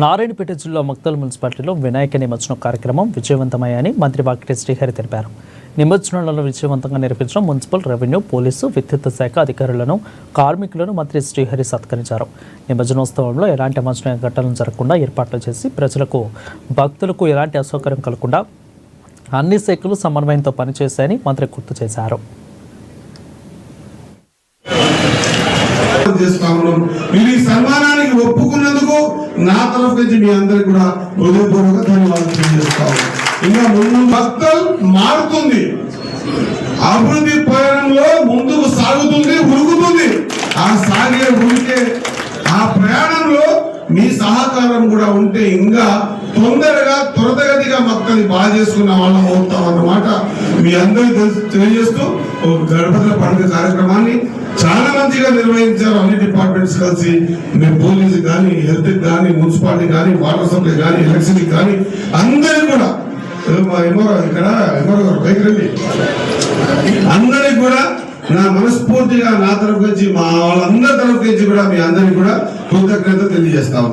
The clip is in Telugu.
నారాయణపేట జిల్లా మక్తల్ మున్సిపాలిటీలో వినాయక నిమజ్జనం కార్యక్రమం విజయవంతమయ్యాయని మంత్రి వాకిటి శ్రీహరి తెలిపారు. నిమజ్జనాలను విజయవంతంగా నిర్వహించిన మున్సిపల్, రెవెన్యూ, పోలీసు, విద్యుత్ శాఖ అధికారులను, కార్మికులను మంత్రి శ్రీహరి సత్కరించారు. నిమజ్జనోత్సవంలో ఎలాంటి అవాంఛనీయ ఘటనలు జరగకుండా ఏర్పాట్లు చేసి ప్రజలకు, భక్తులకు ఎలాంటి అసౌకర్యం కలగకుండా అన్ని శాఖలు సమన్వయంతో పనిచేశాయని మంత్రి గుర్తు చేశారు. ఈ సన్మానానికి ఒప్పుకున్నందుకు నా తరఫు నుంచి మీ అందరికి కూడా హృదయపూర్వక ధన్యవాదాలు తెలియజేస్తాను. ఇంకా ముందు మక్తల్ మారుతుంది, అభివృద్ధి ప్రయాణంలో ముందుకు సాగుతుంది, ఉరుకుతుంది. ఆ సాగే ఉరికే ఆ ప్రయాణంలో మీ సహకారం కూడా ఉంటే ఇంకా తొందరగా త్వరితగతిగా మక్కల్ని బాగా చేసుకున్న వాళ్ళం అవుతాం అన్నమాట మీ అందరికీ తెలియజేస్తూ గణపతుల పండుగ కార్యక్రమాన్ని చాలా మంచిగా నిర్వహించారు. అన్ని డిపార్ట్మెంట్స్ కలిసి మీరు పోలీసు కానీ, హెల్త్ కానీ, మున్సిపాలిటీ కానీ, వాటర్ సప్లై కానీ, ఎలక్ట్రిసిటీ కానీ అందరికి కూడా ఇక్కడ అందరికి కూడా నా మనస్ఫూర్తిగా నా తరఫు నుంచి, మా వాళ్ళందరి తరఫు నుంచి కూడా మీ అందరికి కూడా కృతజ్ఞత తెలియజేస్తాను.